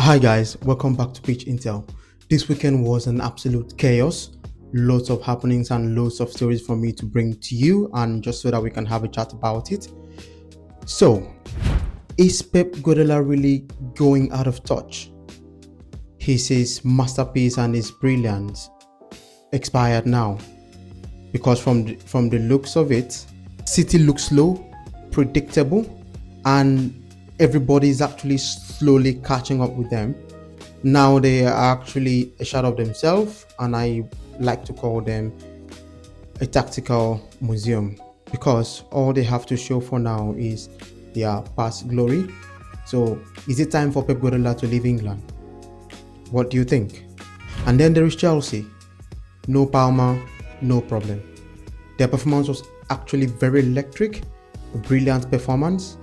Hi guys, welcome back to Pitch Intel. This weekend was an absolute chaos. Lots of happenings and loads of stories for me to bring to you, and just so that we can have a chat about it. So, is Pep Guardiola really going out of touch? His masterpiece and his brilliance expired now, because from the looks of it, City looks slow, predictable, and everybody is actually slowly catching up with them. Now they are actually a shadow of themselves, and I like to call them a tactical museum, because all they have to show for now is their past glory. So is it time for Pep Guardiola to leave England? What do you think? And then there is Chelsea. No Palmer, no problem. Their performance was actually very electric, a brilliant performance.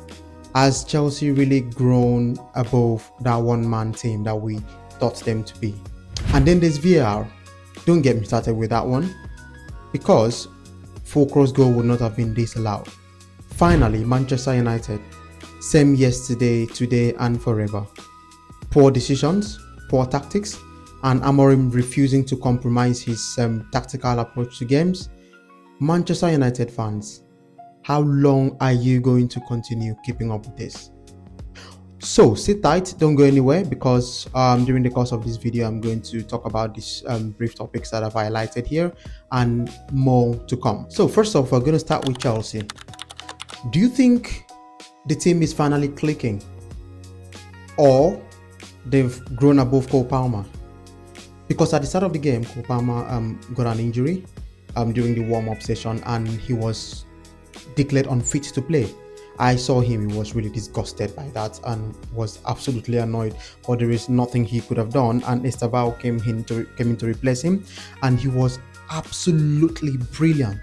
Has Chelsea really grown above that one-man team that we thought them to be? And then there's VAR. Don't get me started with that one, because full cross goal would not have been disallowed. Finally, Manchester United. Same yesterday, today, and forever. Poor decisions, poor tactics, and Amorim refusing to compromise his tactical approach to games. Manchester United fans, how long are you going to continue keeping up with this? So sit tight, don't go anywhere, because during the course of this video I'm going to talk about these brief topics that I've highlighted here and more to come. So first off, we're going to start with Chelsea. Do you think the team is finally clicking, or they've grown above Cole Palmer? Because at the start of the game, Cole Palmer got an injury during the warm-up session, and he was declared unfit to play. I saw him, he was really disgusted by that and was absolutely annoyed, but there is nothing he could have done, and Estevao came in to replace him, and he was absolutely brilliant.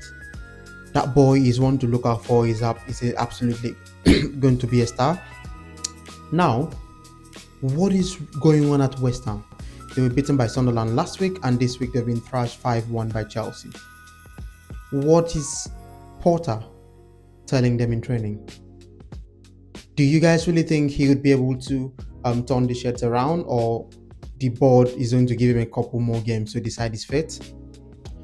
That boy is one to look out for. He's absolutely going to be a star. Now, what is going on at West Ham? They were beaten by Sunderland last week, and this week they've been thrashed 5-1 by Chelsea. What is Porter telling them in training? Do you guys really think he would be able to turn the shirts around, or the board is going to give him a couple more games to decide his fate?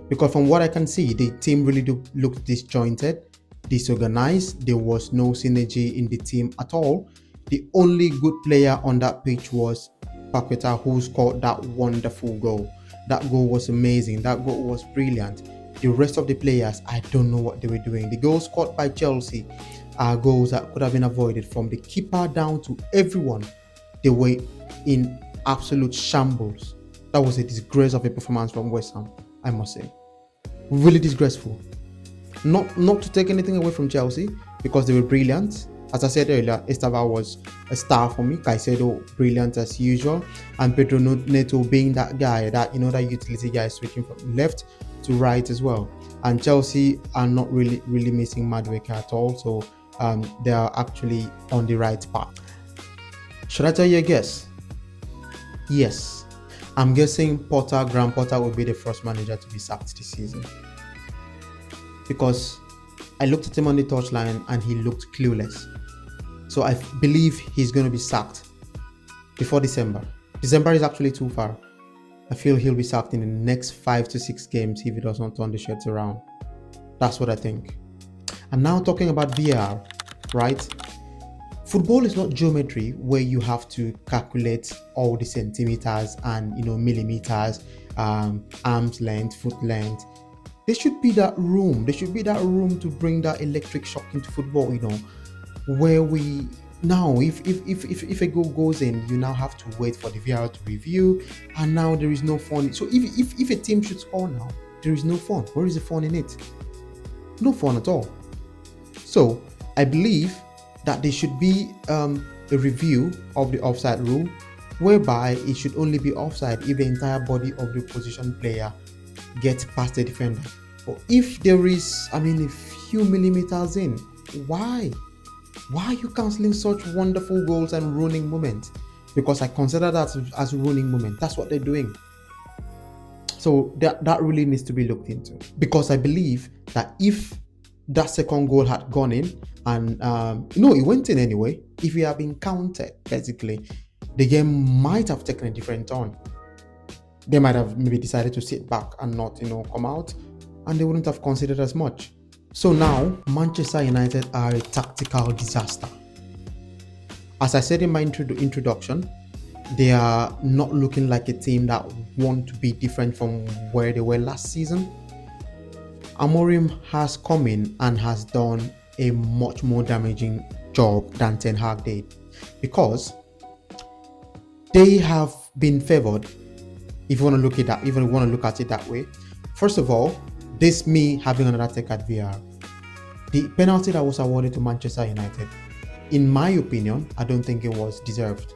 Because from what I can see, the team really looked disjointed, disorganized. There was no synergy in the team at all. The only good player on that pitch was Paqueta, who scored that wonderful goal. That goal was amazing. That goal was brilliant. The rest of the players, I don't know what they were doing. The goals scored by Chelsea are goals that could have been avoided, from the keeper down to everyone. They were in absolute shambles. That was a disgrace of a performance from West Ham, I must say. Really disgraceful. Not to take anything away from Chelsea, because they were brilliant. As I said earlier, Estevao was a star for me. Caicedo, brilliant as usual, and Pedro Neto being that guy, that that utility guy, switching from left to right as well. And Chelsea are not really missing Madueke at all, so they are actually on the right path. Should I tell you a guess? Yes, I'm guessing Graham Potter will be the first manager to be sacked this season, because I looked at him on the touchline and he looked clueless. So I believe he's going to be sacked before December. December is actually too far. I feel he'll be sacked in the next 5 to 6 games if he does not turn the shirts around. That's what I think. And now talking about VAR, right? Football is not geometry where you have to calculate all the centimeters and millimeters, arm's length, foot length. There should be that room. There should be that room to bring that electric shock into football, where we now, if a goal goes in, you now have to wait for the VAR to review, and now there is no fun. So if a team should score now, there is no fun. Where is the fun in it? No fun at all. So I believe that there should be a review of the offside rule, whereby it should only be offside if the entire body of the opposition player gets past the defender. But if there is, a few millimeters in, why are you cancelling such wonderful goals and ruining moments? Because I consider that as ruining moment. That's what they're doing. So that really needs to be looked into, because I believe that if that second goal had gone in, and it went in anyway, if he had been counted, basically the game might have taken a different turn. They might have maybe decided to sit back and not, come out, and they wouldn't have considered as much. So now, Manchester United are a tactical disaster. As I said in my introduction, they are not looking like a team that want to be different from where they were last season. Amorim has come in and has done a much more damaging job than Ten Hag did, because they have been favored. If you want to look at that, if you want to look at it that way, first of all, this me having another take at VR. The penalty that was awarded to Manchester United, in my opinion, I don't think it was deserved,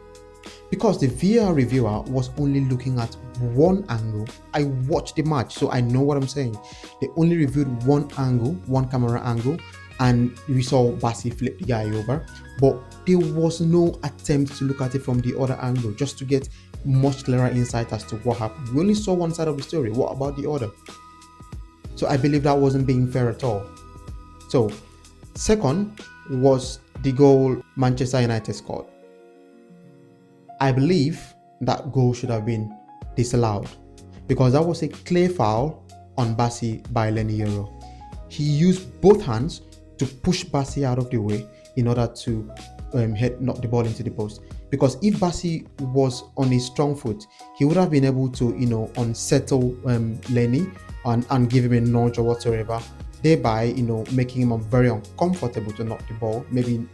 because the VR reviewer was only looking at one angle. I watched the match, so I know what I'm saying. They only reviewed one angle, one camera angle, and we saw Bassi flip the guy over, but there was no attempt to look at it from the other angle just to get much clearer insight as to what happened. We only saw one side of the story. What about the other? So I believe that wasn't being fair at all. So, second was the goal Manchester United scored. I believe that goal should have been disallowed, because that was a clear foul on Bassi by Lenny Yoro. He used both hands to push Bassi out of the way in order to knock the ball into the post. Because if Bassi was on his strong foot, he would have been able to, unsettle Lenny and give him a nudge or whatsoever, thereby, making him very uncomfortable to knock the ball, maybe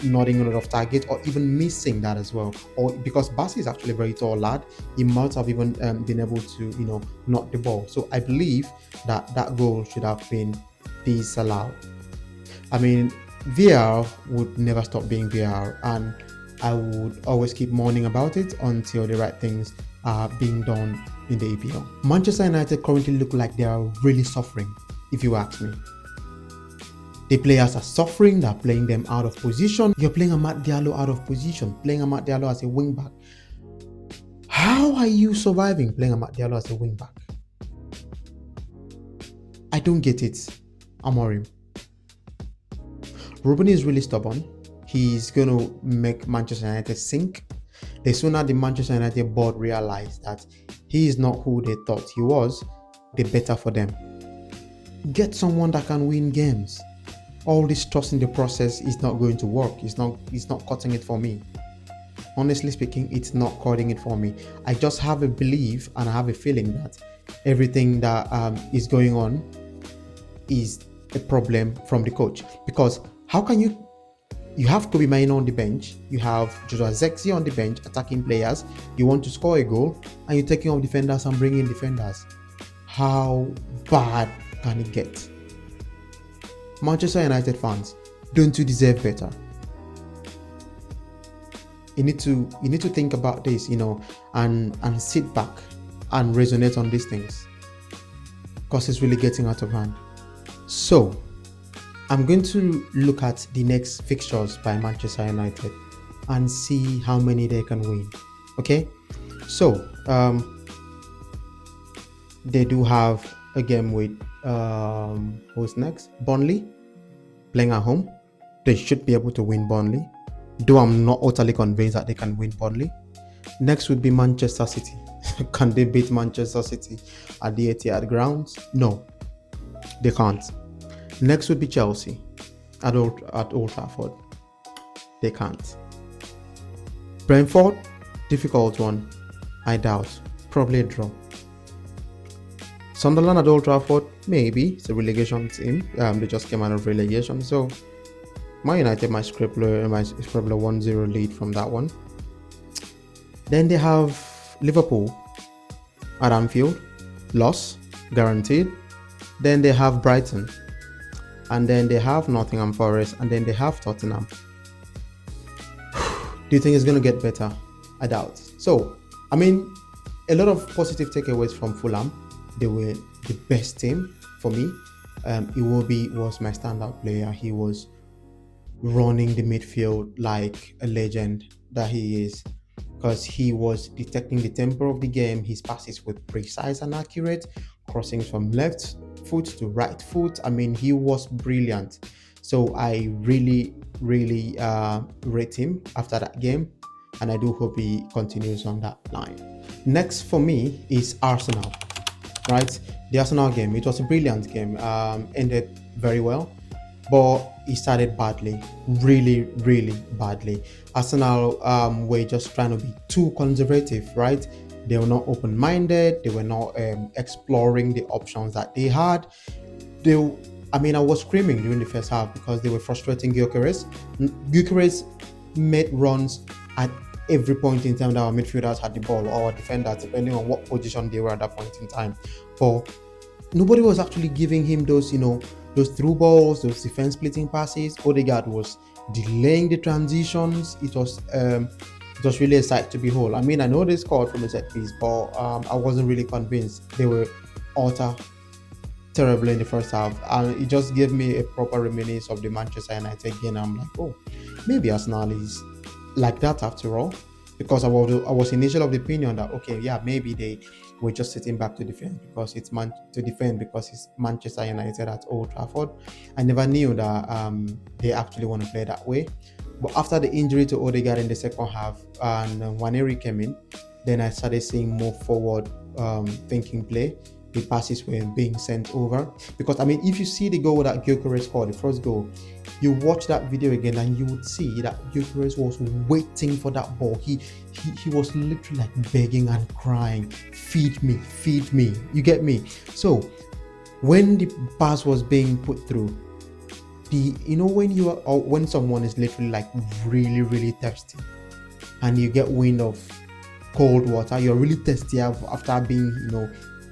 nodding on off target, or even missing that as well. Or because Bassi is actually a very tall lad, he might have even been able to, knock the ball. So I believe that goal should have been disallowed. I mean, VR would never stop being VR, and I would always keep mourning about it until the right things are being done in the EPL. Manchester United currently look like they are really suffering, if you ask me. The players are suffering, they're playing them out of position. You're playing Amad Diallo out of position, playing Amad Diallo as a wing back. How are you surviving playing Amad Diallo as a wing back? I don't get it, Amorim. Ruben is really stubborn. He's going to make Manchester United sink. The sooner the Manchester United board realize that he is not who they thought he was, the better for them. Get someone that can win games. All this trust in the process is not going to work. It's not cutting it for me. Honestly speaking, it's not cutting it for me. I just have a belief and I have a feeling that everything that is going on is a problem from the coach. Because how can you have Kobe Mainoo on the bench, you have Joshua Zexi on the bench attacking players, you want to score a goal, and you're taking off defenders and bringing in defenders? How bad can it get? Manchester United fans, don't you deserve better? You need to think about this, and sit back and resonate on these things, because it's really getting out of hand. So I'm going to look at the next fixtures by Manchester United and see how many they can win. Okay, so they do have a game with who's next? Burnley, playing at home. They should be able to win Burnley, though I'm not utterly convinced that they can win Burnley. Next would be Manchester City. Can they beat Manchester City at the Etihad grounds? No, they can't. Next would be Chelsea at Old Trafford. They can't. Brentford, difficult one. I doubt. Probably a draw. Sunderland at Old Trafford, maybe. It's a relegation team. They just came out of relegation, so Man United might scrape a 1-0 lead from that one. Then they have Liverpool at Anfield, loss guaranteed. Then they have Brighton, and then they have Nottingham Forest, and then they have Tottenham. Do you think it's going to get better? I doubt. So, I mean, a lot of positive takeaways from Fulham. They were the best team for me. Iwobi was my standout player. He was running the midfield like a legend that he is, because he was detecting the tempo of the game. His passes were precise and accurate, crossing from left foot to right foot. I mean, he was brilliant. So I really rate him after that game. and I do hope he continues on that line. Next for me is Arsenal, right? The Arsenal game, it was a brilliant game, ended very well, but it started badly, really, really badly. Arsenal were just trying to be too conservative, right? They were not open-minded. They were not exploring the options that they had. I was screaming during the first half because they were frustrating Gyökeres. Gyökeres made runs at every point in time that our midfielders had the ball, or our defenders, depending on what position they were at that point in time. But nobody was actually giving him those, those through balls, those defense splitting passes. Odegaard was delaying the transitions. It was really a sight to behold. I know they scored from a set piece, but I wasn't really convinced. They were utter terrible in the first half, and it just gave me a proper reminiscence of the Manchester United game. I'm like, oh, maybe Arsenal is like that after all, because I was initially of the opinion that, okay, yeah, maybe they were just sitting back to defend because it's Manchester United at Old Trafford. I never knew that they actually want to play that way. But after the injury to Odegaard in the second half and Waneri came in, then I started seeing more forward thinking play. The passes were being sent over, because if you see the goal that Gyökeres scored, the first goal, you watch that video again and you would see that Gyökeres was waiting for that ball. He was literally like begging and crying, feed me, you get me? So when the pass was being put through, when someone is literally like really, really thirsty and you get wind of cold water, you're really thirsty after being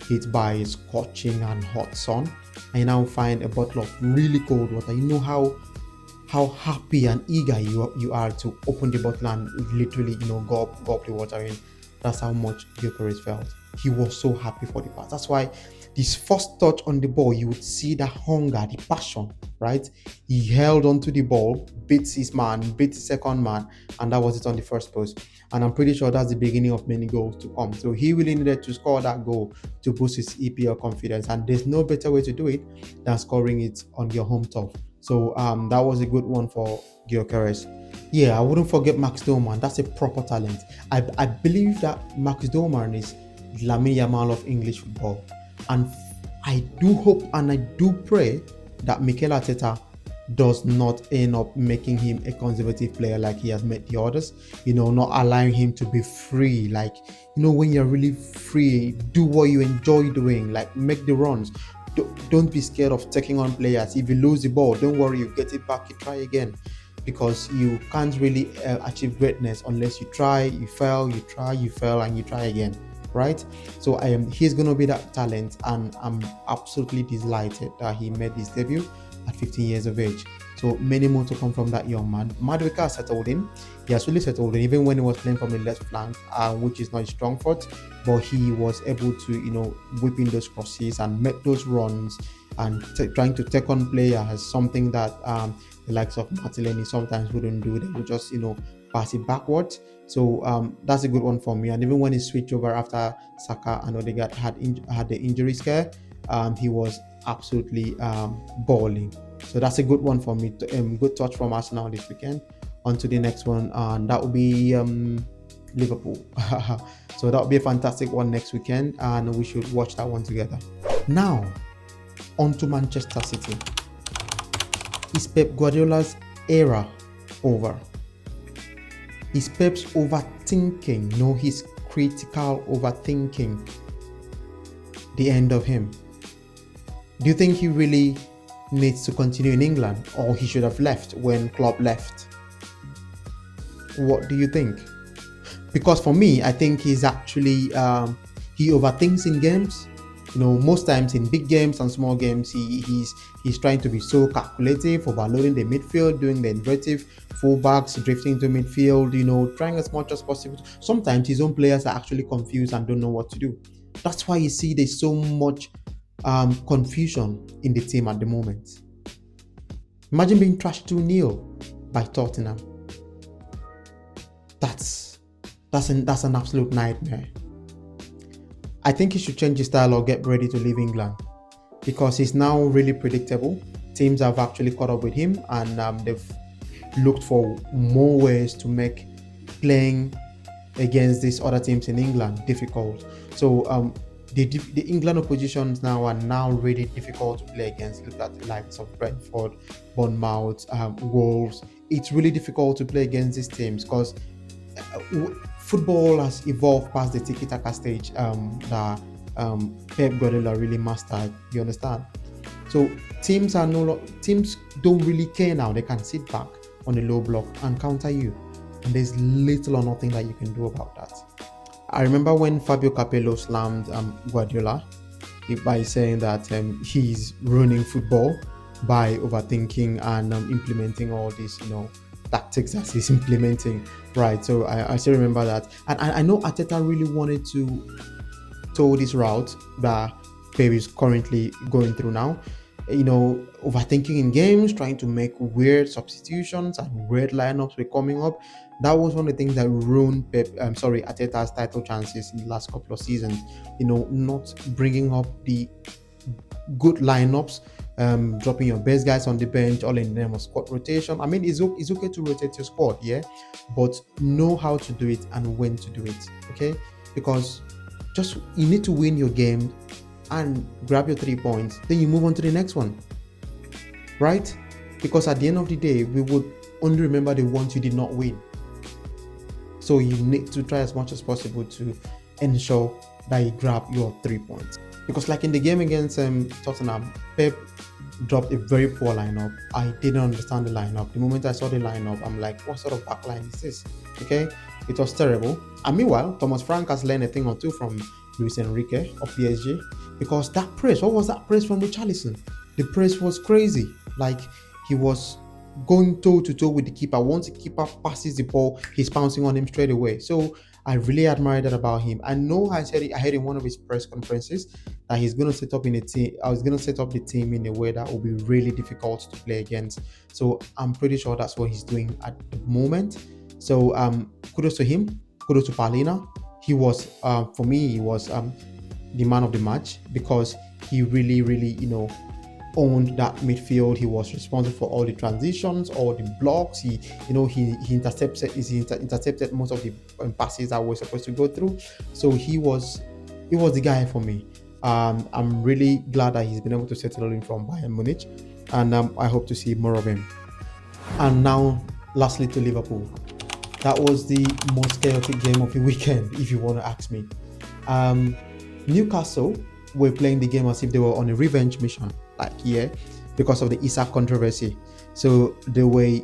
hit by scorching and hot sun, and you now find a bottle of really cold water. You know how happy and eager you are to open the bottle and literally gulp the water in. That's how much Gyökeres felt. He was so happy for the pass. That's why this first touch on the ball, you would see the hunger, the passion, right? He held onto the ball, beat his second man, and that was it on the first post. And I'm pretty sure that's the beginning of many goals to come. So he really needed to score that goal to boost his EPL confidence, and there's no better way to do it than scoring it on your home turf. So that was a good one for Gyökeres. Yeah, I wouldn't forget Max Doman. That's a proper talent. I believe that Max Doman is Lamine Yamal of English football. And I do hope and I do pray that Mikel Arteta does not end up making him a conservative player like he has made the others, not allowing him to be free. Like, when you're really free, do what you enjoy doing, like make the runs. Don't be scared of taking on players. If you lose the ball, don't worry, you get it back, you try again, because you can't really achieve greatness unless you try, you fail, you try, you fail, and you try again, right? So he's going to be that talent, and I'm absolutely delighted that he made his debut at 15 years of age. So many more to come from that young man. Madueke settled in. He has really settled in, even when he was playing from the left flank, which is not his strong foot, but he was able to, whip in those crosses and make those runs, and trying to take on players, something that the likes of Martinelli sometimes wouldn't do. They would just, pass it backwards. So that's a good one for me. And even when he switched over after Saka and Odegaard had the injury scare, he was absolutely balling. So that's a good one for me. Good touch from Arsenal this weekend. On to the next one, and that will be Liverpool. So that will be a fantastic one next weekend, and we should watch that one together. Now, on to Manchester City. Is Pep Guardiola's era over? Is Pep's overthinking, his critical overthinking, the end of him? Do you think he really needs to continue in England, or he should have left when Klopp left? What do you think? Because for me, I think he's actually he overthinks in games. Most times in big games and small games, he's trying to be so calculative, overloading the midfield, doing the inverted fullbacks, drifting into midfield, trying as much as possible. Sometimes his own players are actually confused and don't know what to do. That's why you see there's so much confusion in the team at the moment. Imagine being trashed 2-0 by Tottenham. That's an absolute nightmare. I think he should change his style or get ready to leave England, because he's now really predictable. Teams have actually caught up with him, and they've looked for more ways to make playing against these other teams in England difficult. So the England oppositions now are now really difficult to play against. Look at the likes of Brentford, Bournemouth, Wolves. It's really difficult to play against these teams because football has evolved past the tiki-taka stage that Pep Guardiola really mastered. You understand? So teams don't really care now. They can sit back on the low block and counter you, and there's little or nothing that you can do about that. I remember when Fabio Capello slammed Guardiola by saying that he's ruining football by overthinking and implementing all these, tactics that he's implementing, right? So I still remember that, and I know Arteta really wanted to toe this route that Pep is currently going through now. Overthinking in games, trying to make weird substitutions and weird lineups were coming up. That was one of the things that ruined Arteta's title chances in the last couple of seasons. Not bringing up the good lineups, dropping your best guys on the bench, all in the name of squad rotation. I mean, it's okay to rotate your squad, yeah, but know how to do it and when to do it, okay? Because you need to win your game and grab your 3 points, then you move on to the next one, right? Because at the end of the day, we would only remember the ones you did not win. So you need to try as much as possible to ensure that you grab your 3 points. Because like in the game against Tottenham, Pep dropped a very poor lineup. I didn't understand the lineup. The moment I saw the lineup, I'm like, what sort of backline is this? Okay, it was terrible. And meanwhile, Thomas Frank has learned a thing or two from Luis Enrique of PSG, because that press, what was that press from Richarlison? The press was crazy. Like, he was going toe to toe with the keeper. Once the keeper passes the ball, he's pouncing on him straight away. So I really admire that about him. I know I heard in one of his press conferences that he's going to set up the team in a way that will be really difficult to play against. So I'm pretty sure that's what he's doing at the moment. So kudos to him. Kudos to Palina. He was, for me, he was the man of the match, because he really, really, owned that midfield. He was responsible for all the transitions, all the blocks. He intercepted most of the passes that were supposed to go through. So he was the guy for me. I'm really glad that he's been able to settle in from Bayern Munich, and I hope to see more of him. And now, lastly, to Liverpool. That was the most chaotic game of the weekend, if you want to ask me. Newcastle were playing the game as if they were on a revenge mission, because of the Isak controversy. So they were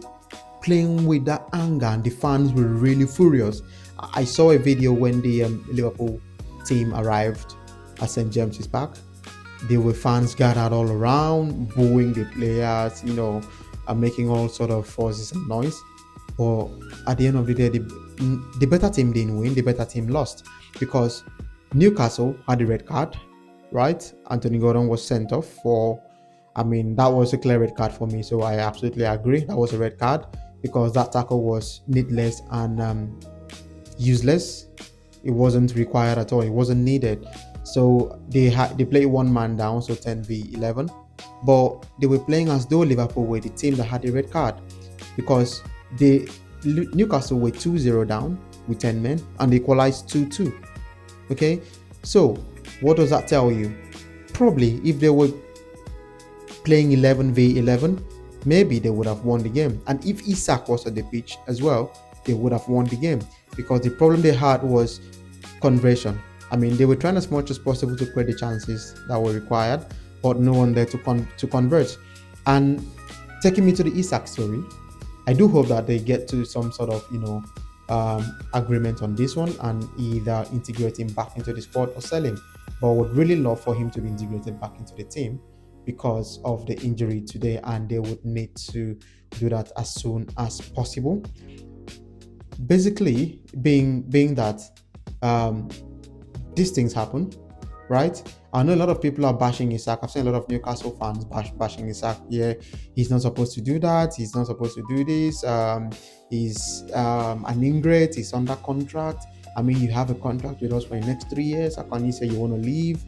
playing with that anger, and the fans were really furious. I saw a video when the Liverpool team arrived at St. James's Park. There were fans gathered all around, booing the players, making all sort of forces and noise. But at the end of the day, the better team didn't win. The better team lost, because Newcastle had a red card, right? Anthony Gordon was sent off that was a clear red card for me. So I absolutely agree. That was a red card, because that tackle was needless and useless. It wasn't required at all. It wasn't needed. So they played one man down, so 10v11. But they were playing as though Liverpool were the team that had the red card, because Newcastle were 2-0 down with 10 men and they equalized 2-2. Okay, so what does that tell you? Probably if they were playing 11v11, maybe they would have won the game. And if Isak was on the pitch as well, they would have won the game, because the problem they had was conversion. They were trying as much as possible to create the chances that were required, but no one there to convert. And taking me to the Isak story, I do hope that they get to some sort of agreement on this one, and either integrate him back into the squad or sell him. But I would really love for him to be integrated back into the team because of the injury today, and they would need to do that as soon as possible. Basically, being that these things happen, right? I know a lot of people are bashing Isak. I've seen a lot of Newcastle fans bashing Isak. Yeah, he's not supposed to do that. He's not supposed to do this. He's an ingrate. He's under contract. You have a contract with us for the next 3 years. How can you say you want to leave?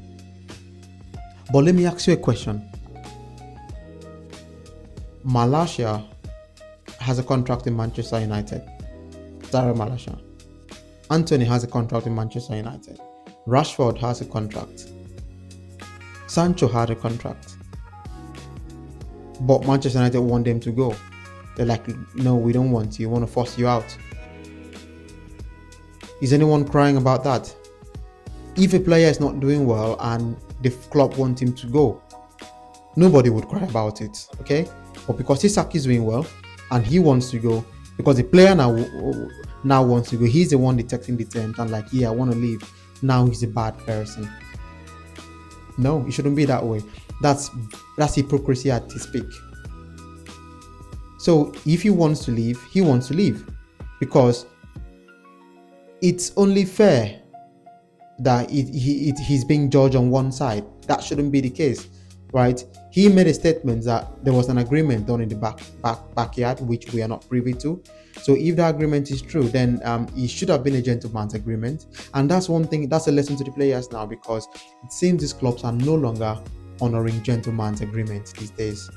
But let me ask you a question. Malaysia has a contract in Manchester United. Tyrell Malacia. Anthony has a contract in Manchester United. Rashford has a contract. Sancho had a contract. But Manchester United want them to go. They're like, no, we don't want you. We want to force you out. Is anyone crying about that? If a player is not doing well and the club want him to go, nobody would cry about it, okay? But because Isak is doing well and he wants to go, because the player now wants to go, he's the one detecting the terms and like, yeah, I want to leave. Now he's a bad person. No, it shouldn't be that way. That's hypocrisy at its peak. So if he wants to leave, he wants to leave, because it's only fair that he's being judged on one side. That shouldn't be the case, right? He made a statement that there was an agreement done in the backyard, which we are not privy to. So if the agreement is true, then it should have been a gentleman's agreement. And that's one thing, that's a lesson to the players now, because it seems these clubs are no longer honoring gentleman's agreements these days.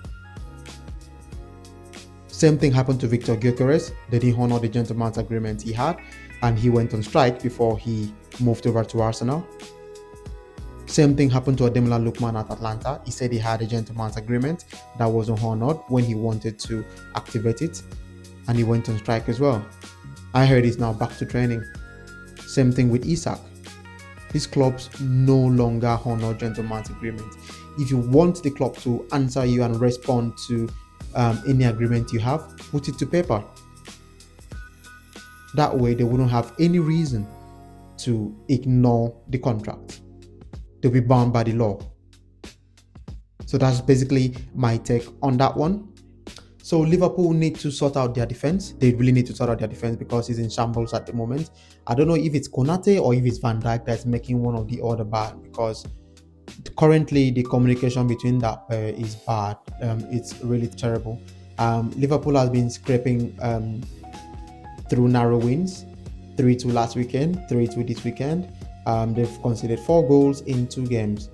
Same thing happened to Victor Gyökeres. They didn't honor the gentleman's agreement he had, and he went on strike before he moved over to Arsenal. Same thing happened to Ademola Lookman at Atlanta. He said he had a gentleman's agreement that wasn't honored when he wanted to activate it, and he went on strike as well. I heard he's now back to training. Same thing with Isak. These clubs no longer honor gentleman's agreement. If you want the club to answer you and respond to any agreement you have, put it to paper. That way they wouldn't have any reason to ignore the contract. They'll be bound by the law. So that's basically my take on that one. So Liverpool need to sort out their defense. They really need to sort out their defense because it's in shambles at the moment. I don't know if it's Konate or if it's Van Dijk that's making one of the other bad, because currently the communication between that pair is bad. It's really terrible. Liverpool has been scraping through narrow wins. 3-2 last weekend, 3-2 this weekend. They've conceded 4 goals in 2 games.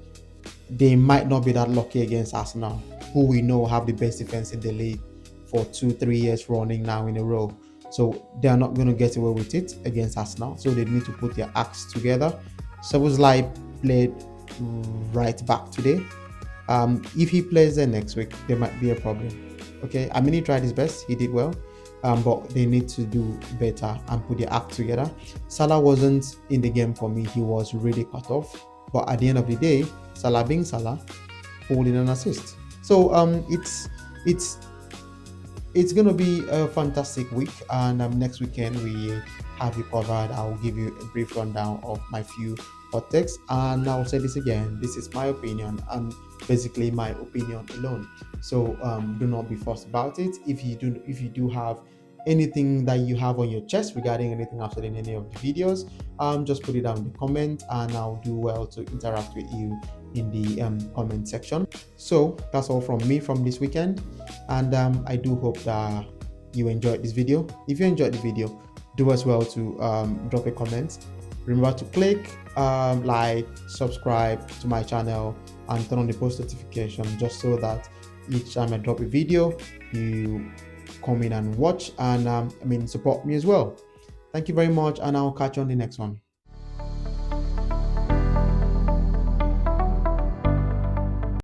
They might not be that lucky against Arsenal, who we know have the best defense in the league for 2-3 years running now in a row. So they are not going to get away with it against Arsenal. So they need to put their acts together. Szoboszlai played right back today. If he plays there next week, there might be a problem. Okay, I mean, he tried his best, he did well, but they need to do better and put their act together. Salah wasn't in the game for me. He was really cut off, but at the end of the day, Salah being Salah, pulled in an assist. So it's gonna be a fantastic week, and next weekend we have you covered. I'll give you a brief rundown of my few hot takes, and I'll say this again, this is my opinion and basically my opinion alone. So do not be forced about it. If you do have anything that you have on your chest regarding anything I've said in any of the videos, just put it down in the comment, and I'll do well to interact with you in the comment section. So that's all from me from this weekend, and I do hope that you enjoyed this video. If you enjoyed the video, do as well to drop a comment. Remember to click like, subscribe to my channel, and turn on the post notification, just so that each time I drop a video, you come in and watch and support me as well. Thank you very much, and I'll catch you on the next one.